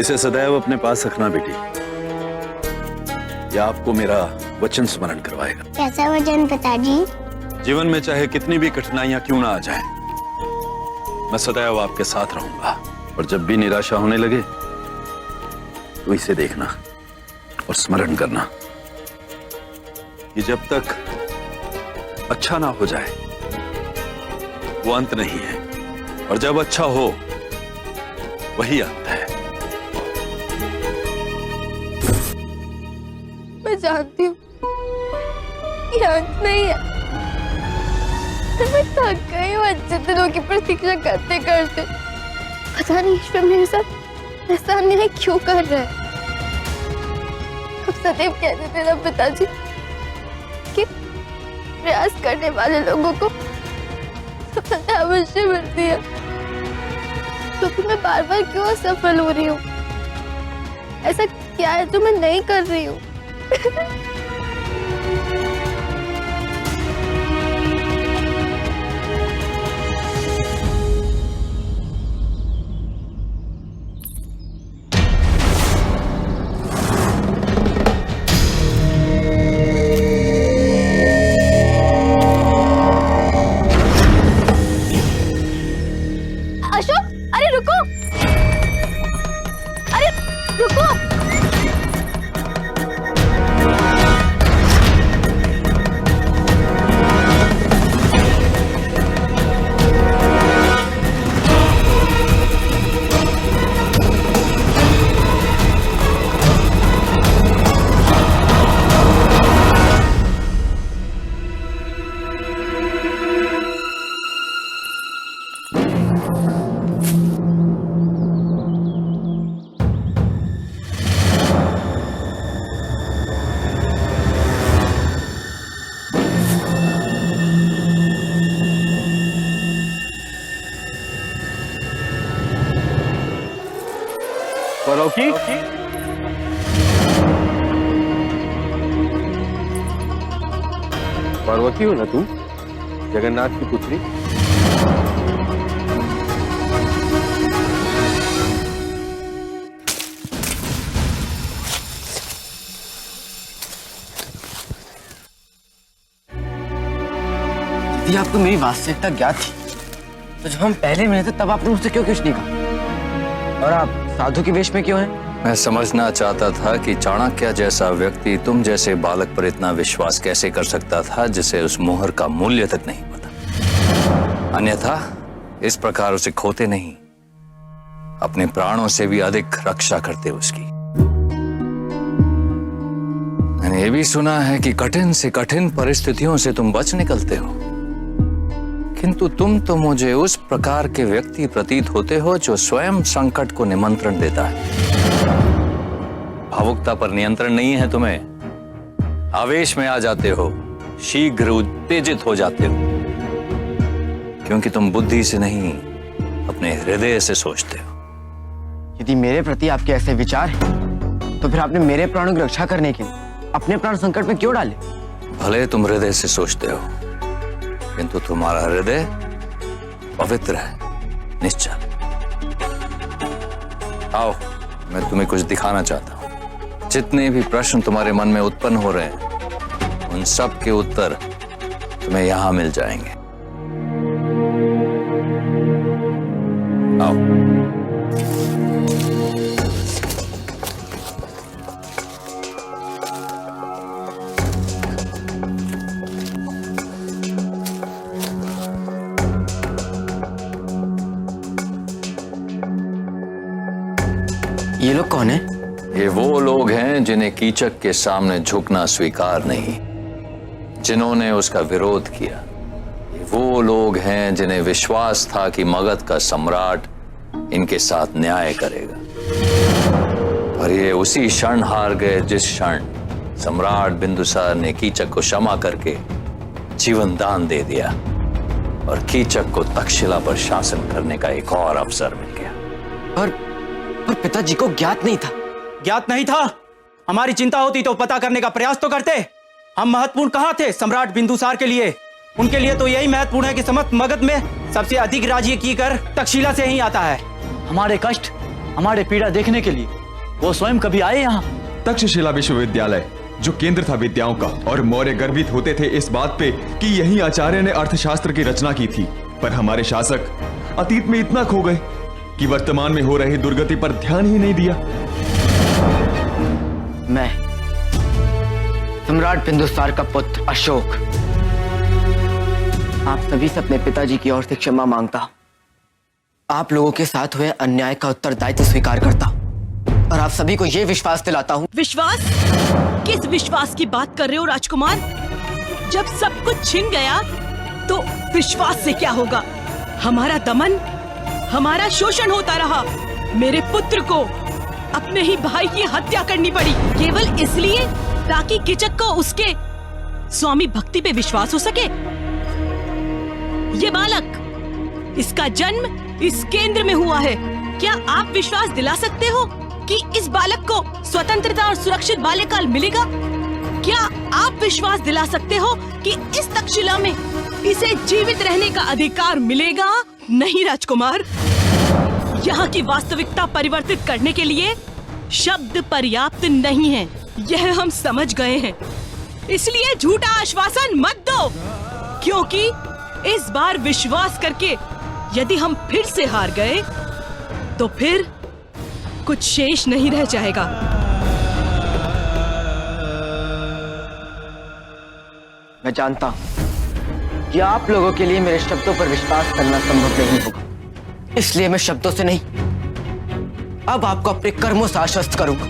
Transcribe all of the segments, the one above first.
इसे सदैव अपने पास रखना बेटी। यह आपको मेरा वचन स्मरण करवाएगा। कैसा वचन पिताजी? जीवन में चाहे कितनी भी कठिनाइयां क्यों ना आ जाएं, मैं सदैव आपके साथ रहूंगा। और जब भी निराशा होने लगे तो इसे देखना और स्मरण करना कि जब तक अच्छा ना हो जाए वो अंत नहीं है, और जब अच्छा हो वही अंत है। मैं जानती हूँ ये अंत नहीं है, मैं थक गई हूँ अच्छे दिनों की प्रतीक्षा करते करते। पता नहीं ईश्वर मेरे साथ ऐसा अन्याय क्यों कर रहा है। अब सदैव कहते थे ना पिताजी कि प्रयास करने वाले लोगों को सफलता अवश्य मिलती है, तो फिर मैं बार बार क्यों असफल हो रही हूँ? ऐसा क्या है जो मैं नहीं कर रही हूँ? पार्वती, पार्वती हो ना तू, जगन्नाथ की पुत्री? यदि आपको मेरी वास्तविकता ज्ञात थी तो जब हम पहले मिले थे तब आपने मुझसे क्यों कुछ नहीं कहा? और आप साधु के वेश में क्यों हैं? मैं समझना चाहता था कि चाणक्य जैसा व्यक्ति तुम जैसे बालक पर इतना विश्वास कैसे कर सकता था जिसे उस मोहर का मूल्य तक नहीं पता। अन्यथा इस प्रकार उसे खोते नहीं, अपने प्राणों से भी अधिक रक्षा करते उसकी। मैंने ये भी सुना है कि कठिन से कठिन परिस्थितियों से तुम बच निकलते हो, किंतु तुम तो मुझे उस प्रकार के व्यक्ति प्रतीत होते हो जो स्वयं संकट को निमंत्रण देता है। भावुकता पर नियंत्रण नहीं है तुम्हें, आवेश में आ जाते हो, शीघ्र उत्तेजित हो जाते हो, क्योंकि तुम बुद्धि से नहीं अपने हृदय से सोचते हो। यदि मेरे प्रति आपके ऐसे विचार हैं, तो फिर आपने मेरे प्राणों की रक्षा करने के लिए अपने प्राण संकट में क्यों डाले? भले तुम हृदय से सोचते हो, किंतु तुम्हारा हृदय पवित्र है, निश्चल। आओ, मैं तुम्हें कुछ दिखाना चाहता हूं। जितने भी प्रश्न तुम्हारे मन में उत्पन्न हो रहे हैं, उन सब के उत्तर तुम्हें यहां मिल जाएंगे। आओ। ये लोग कौन है? ये वो लोग हैं जिन्हें कीचक के सामने झुकना स्वीकार नहीं, जिन्होंने उसका विरोध किया। ये वो लोग हैं जिन्हें विश्वास था कि मगध का सम्राट इनके साथ न्याय करेगा, पर ये उसी क्षण हार गए जिस क्षण सम्राट बिंदुसार ने कीचक को क्षमा करके जीवन दान दे दिया और कीचक को तक्षशिला पर शासन करने का एक और अवसर मिल गया। पर पिताजी को ज्ञात नहीं था। ज्ञात नहीं था? हमारी चिंता होती तो पता करने का प्रयास तो करते। हम महत्वपूर्ण कहाँ थे सम्राट बिंदुसार के लिए? उनके लिए तो यही महत्वपूर्ण है कि समस्त मगध में सबसे अधिक राज्य की कर तक्षशिला से ही आता है। हमारे कष्ट हमारे पीड़ा देखने के लिए। वो स्वयं कभी आए यहाँ? तक्षशिला विश्वविद्यालय जो केंद्र था विद्याओं का, और मौर्य गर्वित होते थे इस बात पे कि यही आचार्य ने अर्थशास्त्र की रचना की थी। पर हमारे शासक अतीत में इतना खो गए कि वर्तमान में हो रही दुर्गति पर ध्यान ही नहीं दिया। मैं सम्राट बिंदुसार का पुत्र अशोक आप सभी से अपने पिताजी की ओर से क्षमा मांगता, आप लोगों के साथ हुए अन्याय का उत्तरदायित्व स्वीकार करता और आप सभी को यह विश्वास दिलाता हूं। विश्वास? किस विश्वास की बात कर रहे हो राजकुमार? जब सब कुछ छिन गया तो विश्वास से क्या होगा? हमारा दमन, हमारा शोषण होता रहा। मेरे पुत्र को अपने ही भाई की हत्या करनी पड़ी केवल इसलिए ताकि कीचक को उसके स्वामी भक्ति पे विश्वास हो सके। ये बालक, इसका जन्म इस केंद्र में हुआ है। क्या आप विश्वास दिला सकते हो कि इस बालक को स्वतंत्रता और सुरक्षित बाल्यकाल मिलेगा? क्या आप विश्वास दिला सकते हो कि इस तक्षशिला में इसे जीवित रहने का अधिकार मिलेगा? नहीं राजकुमार, यहाँ की वास्तविकता परिवर्तित करने के लिए शब्द पर्याप्त नहीं है, यह हम समझ गए हैं। इसलिए झूठा आश्वासन मत दो, क्योंकि इस बार विश्वास करके यदि हम फिर से हार गए तो फिर कुछ शेष नहीं रह जाएगा। मैं जानता हूं कि आप लोगों के लिए मेरे शब्दों पर विश्वास करना संभव नहीं होगा, इसलिए मैं शब्दों से नहीं, अब आपको अपने कर्मों से आश्वस्त करूंगा।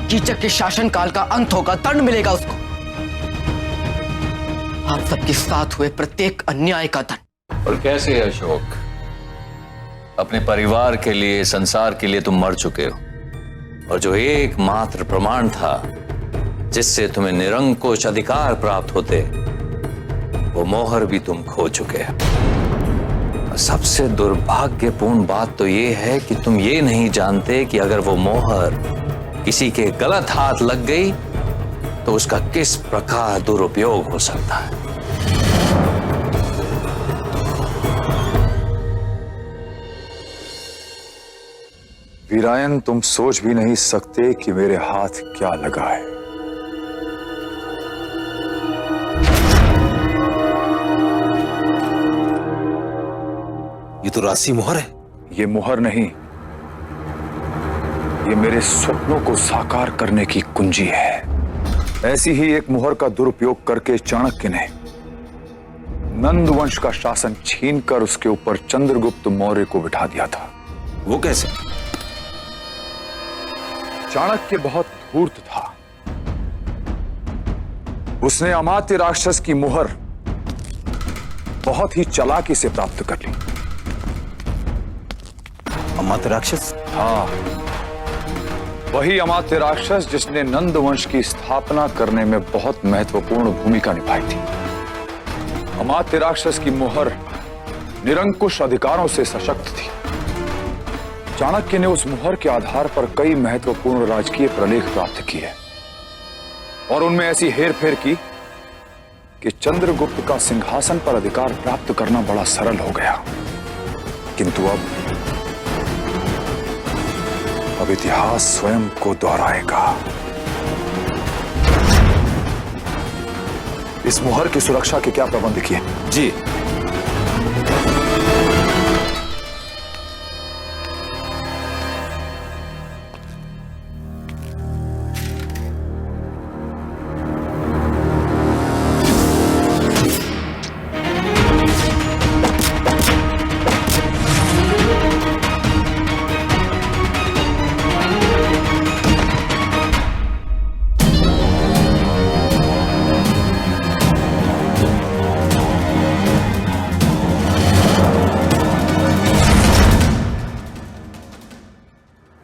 कीचक के शासन काल का अंत होगा, दंड मिलेगा उसको, आप सबके साथ हुए प्रत्येक अन्याय का दंड। और कैसे अशोक, अपने परिवार के लिए, संसार के लिए तुम मर चुके हो, और जो एकमात्र प्रमाण था जिससे तुम्हें निरंकुश अधिकार प्राप्त होते, वो मोहर भी तुम खो चुके हो। और सबसे दुर्भाग्यपूर्ण बात तो ये है कि तुम ये नहीं जानते कि अगर वो मोहर किसी के गलत हाथ लग गई तो उसका किस प्रकार दुरुपयोग हो सकता है। वीरायन, तुम सोच भी नहीं सकते कि मेरे हाथ क्या लगा है। ये तो राशि मोहर है। ये मोहर नहीं, ये मेरे स्वप्नों को साकार करने की कुंजी है। ऐसी ही एक मोहर का दुरुपयोग करके चाणक्य ने नंद वंश का शासन छीनकर उसके ऊपर चंद्रगुप्त मौर्य को बिठा दिया था। वो कैसे? चाणक्य बहुत धूर्त था। उसने अमात्य राक्षस की मोहर बहुत ही चालाकी से प्राप्त कर ली। अमात्य राक्षस? हाँ, वही अमात्य राक्षस जिसने नंद वंश की स्थापना करने में बहुत महत्वपूर्ण भूमिका निभाई थी। अमात्य राक्षस की मोहर निरंकुश अधिकारों से सशक्त थी। चाणक्य ने उस मोहर के आधार पर कई महत्वपूर्ण राजकीय प्रलेख प्राप्त किए और उनमें ऐसी हेरफेर की कि चंद्रगुप्त का सिंहासन पर अधिकार प्राप्त करना बड़ा सरल हो गया। किंतु अब इतिहास स्वयं को दोहराएगा। इस मोहर की सुरक्षा के क्या प्रबंध किए? जी,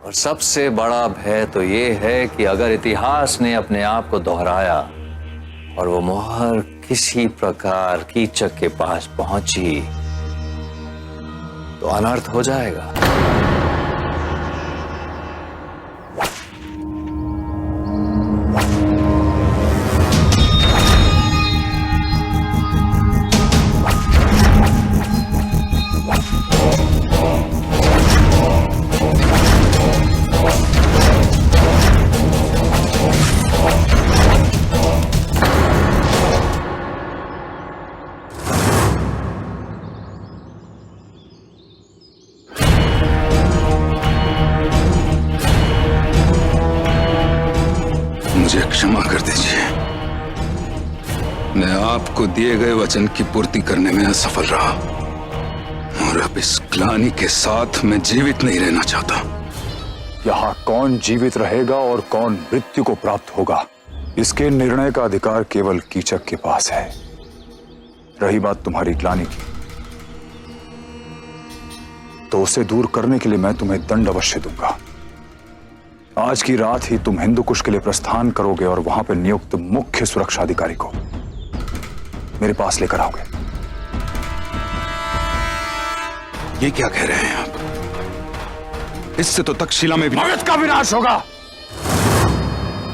और सबसे बड़ा भय तो ये है कि अगर इतिहास ने अपने आप को दोहराया और वो मोहर किसी प्रकार कीचक के पास पहुंची तो अनर्थ हो जाएगा। क्षमा कर दीजिए। मैं आपको दिए गए वचन की पूर्ति करने में असफल रहा और अब इस ग्लानि के साथ मैं जीवित नहीं रहना चाहता। यहाँ कौन जीवित रहेगा और कौन मृत्यु को प्राप्त होगा, इसके निर्णय का अधिकार केवल कीचक के पास है। रही बात तुम्हारी ग्लानि की, तो उसे दूर करने के लिए मैं तुम्हें दंड अवश्य दूंगा। आज की रात ही तुम हिंदू कुश के लिए प्रस्थान करोगे और वहां पर नियुक्त मुख्य सुरक्षा अधिकारी को मेरे पास लेकर आओगे। ये क्या कह रहे हैं आप? इससे तो तक्षशिला में भी मगध का विनाश होगा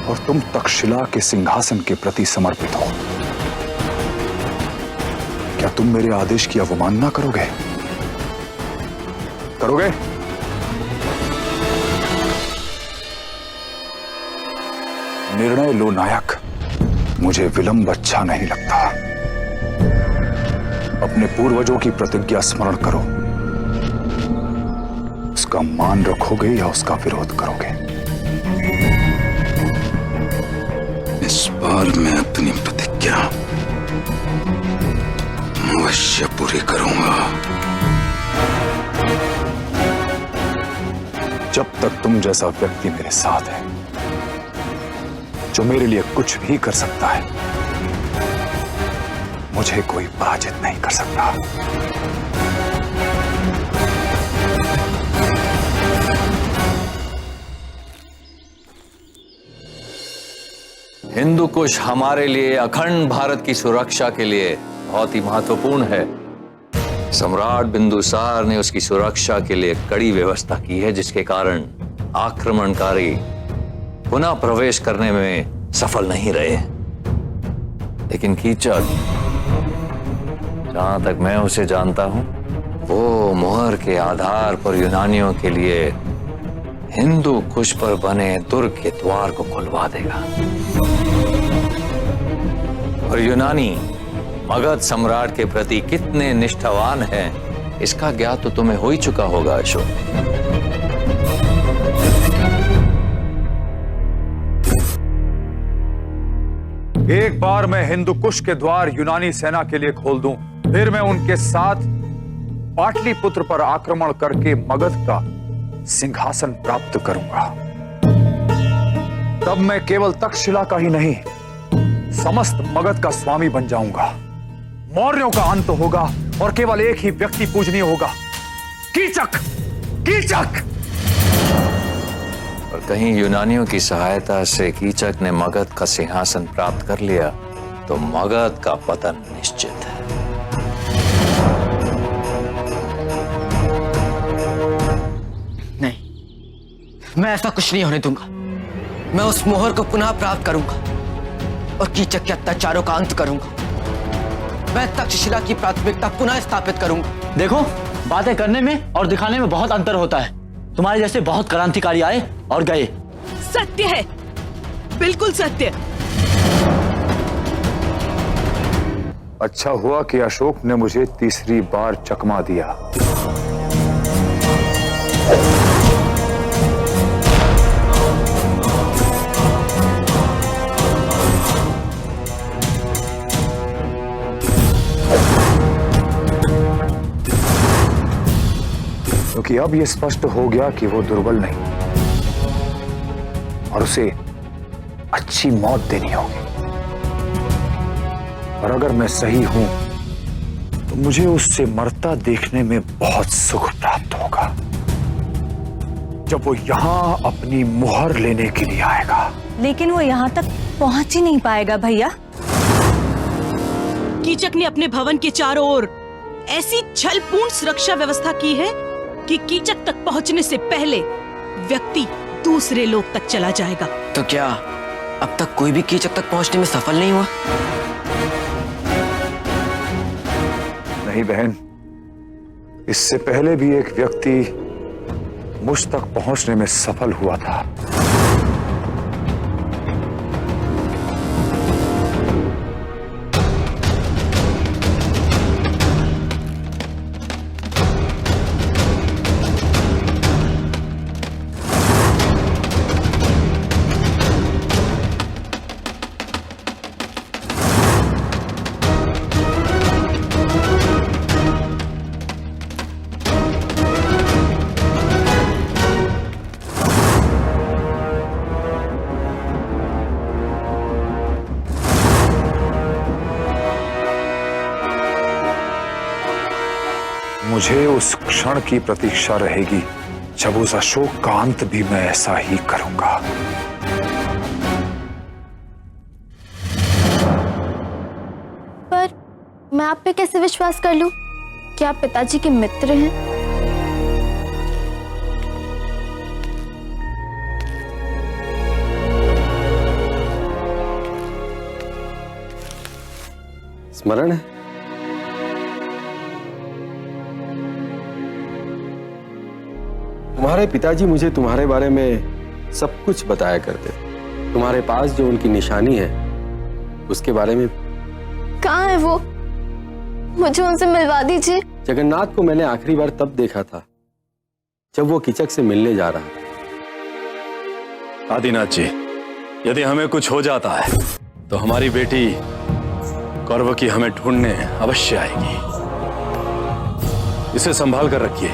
और तुम तक्षशिला के सिंहासन के प्रति समर्पित हो। क्या तुम मेरे आदेश की अवमानना करोगे? करोगे? निर्णय लो नायक, मुझे विलंब अच्छा नहीं लगता। अपने पूर्वजों की प्रतिज्ञा स्मरण करो। उसका मान रखोगे या उसका विरोध करोगे? इस बार मैं अपनी प्रतिज्ञा अवश्य पूरी करूंगा। जब तक तुम जैसा व्यक्ति मेरे साथ है जो मेरे लिए कुछ भी कर सकता है, मुझे कोई पराजित नहीं कर सकता। हिंदू कुश हमारे लिए, अखंड भारत की सुरक्षा के लिए बहुत ही महत्वपूर्ण है। सम्राट बिंदुसार ने उसकी सुरक्षा के लिए कड़ी व्यवस्था की है, जिसके कारण आक्रमणकारी पुनः प्रवेश करने में सफल नहीं रहे। लेकिन कीचक, जहां तक मैं उसे जानता हूं, वो मोहर के आधार पर यूनानियों के लिए हिंदू कुश पर बने दुर्ग के द्वार को खुलवा देगा और यूनानी मगध सम्राट के प्रति कितने निष्ठावान हैं, इसका ज्ञात तो तुम्हें हो ही चुका होगा अशोक। एक बार मैं हिंदू कुश के द्वार यूनानी सेना के लिए खोल दूं, फिर मैं उनके साथ पाटलिपुत्र पर आक्रमण करके मगध का सिंहासन प्राप्त करूंगा। तब मैं केवल तक्षशिला का ही नहीं, समस्त मगध का स्वामी बन जाऊंगा। मौर्यों का अंत होगा और केवल एक ही व्यक्ति पूजनीय होगा, कीचक। कीचक। और कहीं यूनानियों की सहायता से कीचक ने मगध का सिंहासन प्राप्त कर लिया तो मगध का पतन निश्चित है। नहीं, मैं ऐसा कुछ नहीं होने दूंगा। मैं उस मोहर को पुनः प्राप्त करूंगा और कीचक के अत्याचारों का अंत करूंगा। मैं तक्षशिला की प्राथमिकता पुनः स्थापित करूंगा। देखो, बातें करने में और दिखाने में बहुत अंतर होता है। तुम्हारे जैसे बहुत क्रांतिकारी आए और गए। सत्य है, बिल्कुल सत्य। अच्छा हुआ कि अशोक ने मुझे तीसरी बार चकमा दिया। क्योंकि अब यह स्पष्ट हो गया कि वो दुर्बल नहीं और उसे अच्छी मौत देनी होगी। और अगर मैं सही हूं तो मुझे उससे मरता देखने में बहुत सुख प्राप्त होगा जब वो यहां अपनी मुहर लेने के लिए आएगा। लेकिन वो यहाँ तक पहुंच ही नहीं पाएगा भैया। कीचक ने अपने भवन के चारों ओर ऐसी छलपूर्ण सुरक्षा व्यवस्था की है कि कीचक तक पहुंचने से पहले व्यक्ति दूसरे लोक तक चला जाएगा। तो क्या अब तक कोई भी कीचक तक पहुंचने में सफल नहीं हुआ? नहीं बहन, इससे पहले भी एक व्यक्ति मुझ तक पहुंचने में सफल हुआ था। मुझे उस क्षण की प्रतीक्षा रहेगी जब उस अशोक का अंत भी मैं ऐसा ही करूंगा। पर मैं आप पे कैसे विश्वास कर लूं कि आप पिताजी के मित्र हैं? स्मरण है? तुम्हारे पिताजी मुझे तुम्हारे बारे में सब कुछ बताया करते थे। तुम्हारे पास जो उनकी निशानी है उसके बारे में। कहाँ है वो? मुझे उनसे मिलवा दीजिए। जगन्नाथ को मैंने आखिरी बार तब देखा था जब वो कीचक से मिलने जा रहा था। आदिनाथ जी, यदि हमें कुछ हो जाता है तो हमारी बेटी कौरवकी हमें ढूंढने अवश्य आएगी। इसे संभाल कर रखिए।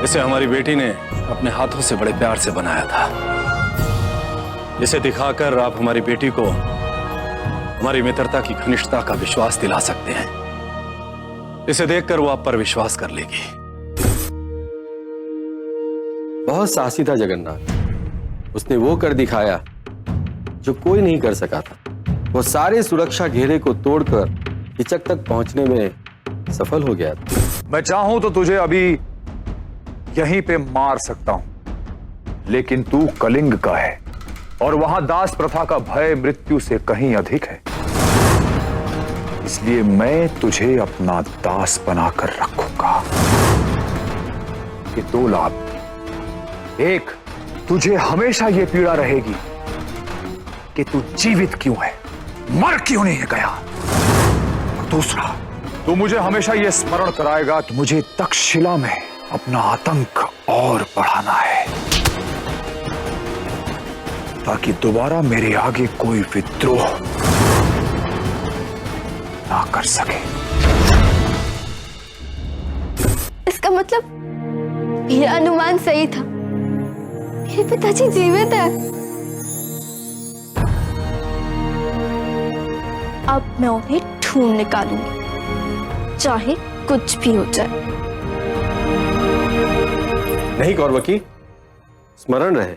इसे हमारी बेटी ने अपने हाथों से बड़े प्यार से बनाया था। इसे दिखाकर आप हमारी बेटी को हमारी मित्रता की घनिष्ठता का विश्वास दिला सकते हैं। इसे देखकर वो आप पर विश्वास कर लेगी। बहुत साहसी था जगन्नाथ। उसने वो कर दिखाया जो कोई नहीं कर सका था। वो सारे सुरक्षा घेरे को तोड़कर कीचक तक पहुंचने में सफल हो गया था। मैं चाहूं तो तुझे अभी यहीं पे मार सकता हूं, लेकिन तू कलिंग का है और वहां दास प्रथा का भय मृत्यु से कहीं अधिक है। इसलिए मैं तुझे अपना दास बनाकर रखूंगा। ये दो लाभ। एक, तुझे हमेशा यह पीड़ा रहेगी कि तू जीवित क्यों है, मर क्यों नहीं गया। और दूसरा, तू मुझे हमेशा यह स्मरण कराएगा कि मुझे तक्षशिला में अपना आतंक और बढ़ाना है, ताकि दोबारा मेरे आगे कोई विद्रोह ना कर सके। इसका मतलब मेरा अनुमान सही था। मेरे पिताजी जीवित हैं। अब मैं उन्हें ढूंढ निकालूंगी, चाहे कुछ भी हो जाए। नहीं कौरवकी, स्मरण रहे,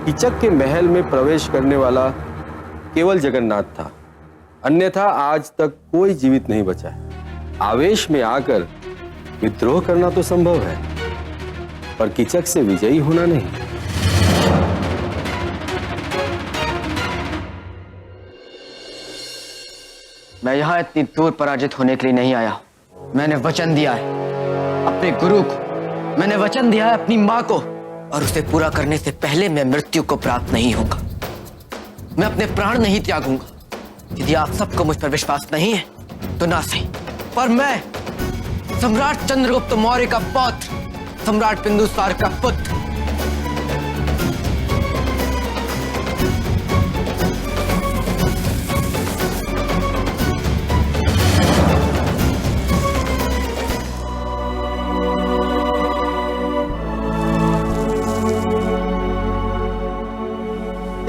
कीचक के महल में प्रवेश करने वाला केवल जगन्नाथ था। अन्यथा आज तक कोई जीवित नहीं बचा है। आवेश में आकर विद्रोह करना तो संभव है, पर कीचक से विजयी होना नहीं। मैं यहां इतनी दूर पराजित होने के लिए नहीं आया। मैंने वचन दिया है अपने गुरु को, मैंने वचन दिया है अपनी मां को, और उसे पूरा करने से पहले मैं मृत्यु को प्राप्त नहीं होगा। मैं अपने प्राण नहीं त्यागूंगा। यदि आप सबको मुझ पर विश्वास नहीं है तो ना सही, पर मैं सम्राट चंद्रगुप्त मौर्य का पौत्र, सम्राट बिंदुसार का पुत्र,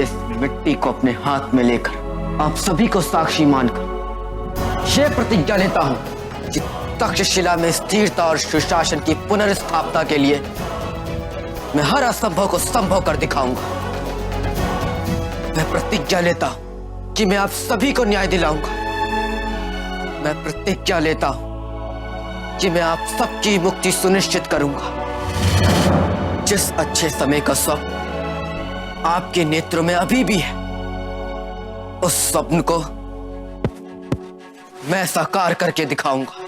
इस मिट्टी को अपने हाथ में लेकर आप सभी को साक्षी मानकर ये प्रतिज्ञा लेता हूं कि तक्षशिला में स्थिरता और सुशासन की पुनर्स्थापना के लिए मैं हर असंभव को संभव कर दिखाऊंगा। मैं प्रतिज्ञा लेता हूं कि मैं आप सभी को न्याय दिलाऊंगा। मैं प्रतिज्ञा लेता हूं कि मैं आप सबकी मुक्ति सुनिश्चित करूंगा। जिस अच्छे समय का स्वप्न आपके नेत्रों में अभी भी है, उस स्वप्न को मैं साकार करके दिखाऊंगा।